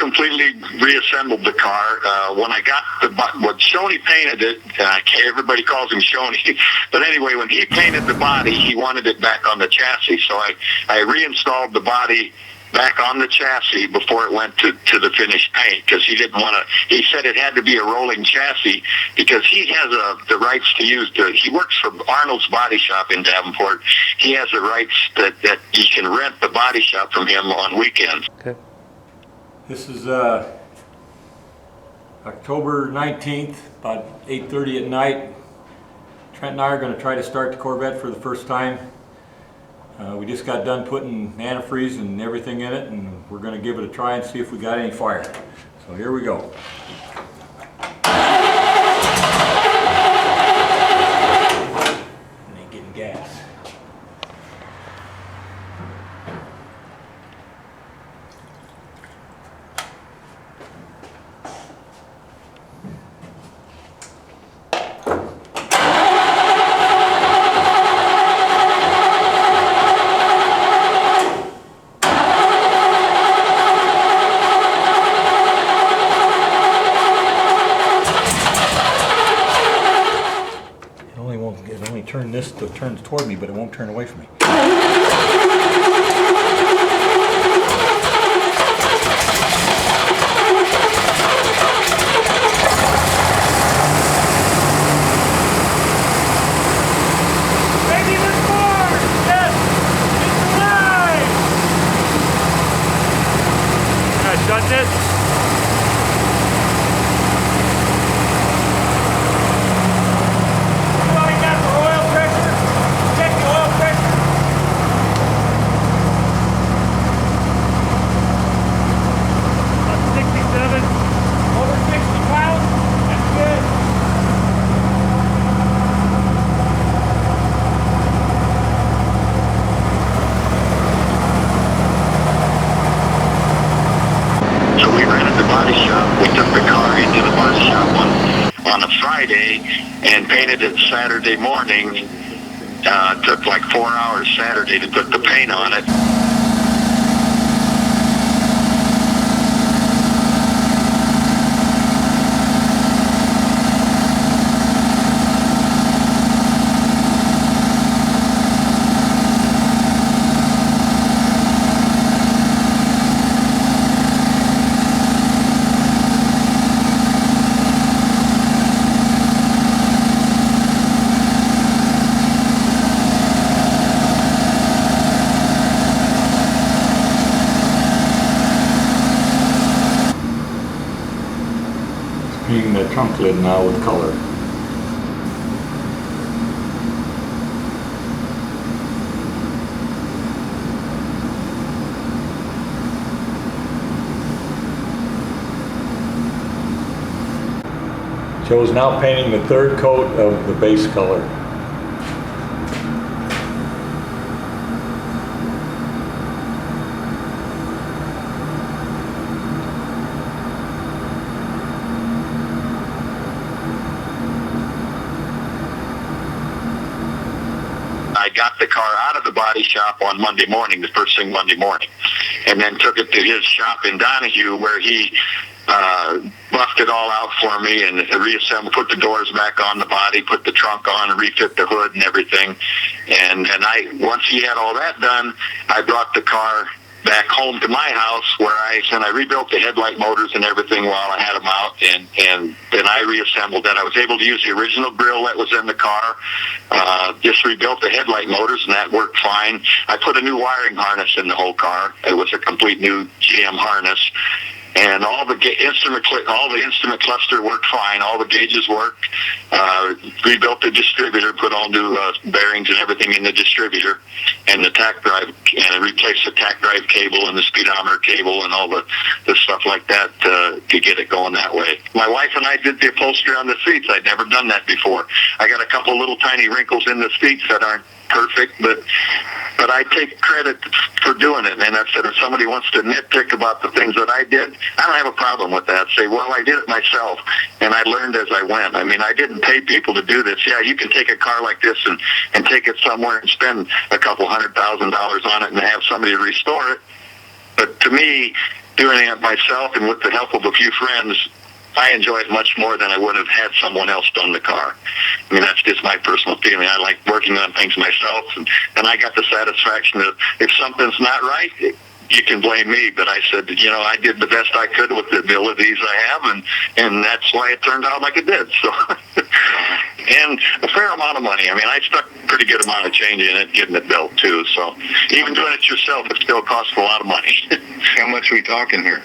completely reassembled the car. When I got when Shoney painted it, everybody calls him Shoney, but anyway, when he painted the body, he wanted it back on the chassis. So I reinstalled the body back on the chassis before it went to the finished paint, because he didn't want to. He said it had to be a rolling chassis because he has the rights to use he works for Arnold's Body Shop in Davenport. He has the rights that you can rent the body shop from him on weekends. Okay. This is October 19th, about 8:30 at night. Trent and I are going to try to start the Corvette for the first time. We just got done putting antifreeze and everything in it, and we're going to give it a try and see if we got any fire. So here we go. And ain't getting gas. It only turns toward me, but it won't turn away from me. Maybe there's more! Yes! It's alive! Can I shut this? And painted it Saturday morning. Took like 4 hours Saturday to put the paint on it. Painting the trunk lid now with color. Joe's now painting the third coat of the base color. I got the car out of the body shop on Monday morning, the first thing Monday morning, and then took it to his shop in Donahue, where he buffed it all out for me and reassembled, put the doors back on the body, put the trunk on, and refit the hood and everything. And once he had all that done, I brought the car back home to my house, where I rebuilt the headlight motors and everything while I had them out, and then I reassembled that. I was able to use the original grill that was in the car, just rebuilt the headlight motors, and that worked fine. I put a new wiring harness in the whole car. It was a complete new GM harness. And all the instrument cluster worked fine. All the gauges worked. Rebuilt the distributor, put all new bearings and everything in the distributor, and the tach drive, and replaced the tach drive cable and the speedometer cable and all the stuff like that to get it going that way. My wife and I did the upholstery on the seats. I'd never done that before. I got a couple little tiny wrinkles in the seats that aren't perfect, but I take credit for doing it. And I said, if somebody wants to nitpick about the things that I did, I don't have a problem with that. Say, well, I did it myself, and I learned as I went. I mean, I didn't pay people to do this. Yeah, you can take a car like this and take it somewhere and spend a couple $100,000 on it and have somebody restore it. But to me, doing it myself and with the help of a few friends, I enjoy it much more than I would have had someone else done the car. I mean, that's just my personal feeling. I like working on things myself, and I got the satisfaction that if something's not right, you can blame me. But I said, I did the best I could with the abilities I have, and that's why it turned out like it did. So, and a fair amount of money. I mean, I stuck a pretty good amount of change in it, getting it built too. So even doing it yourself, it still costs a lot of money. How much are we talking here?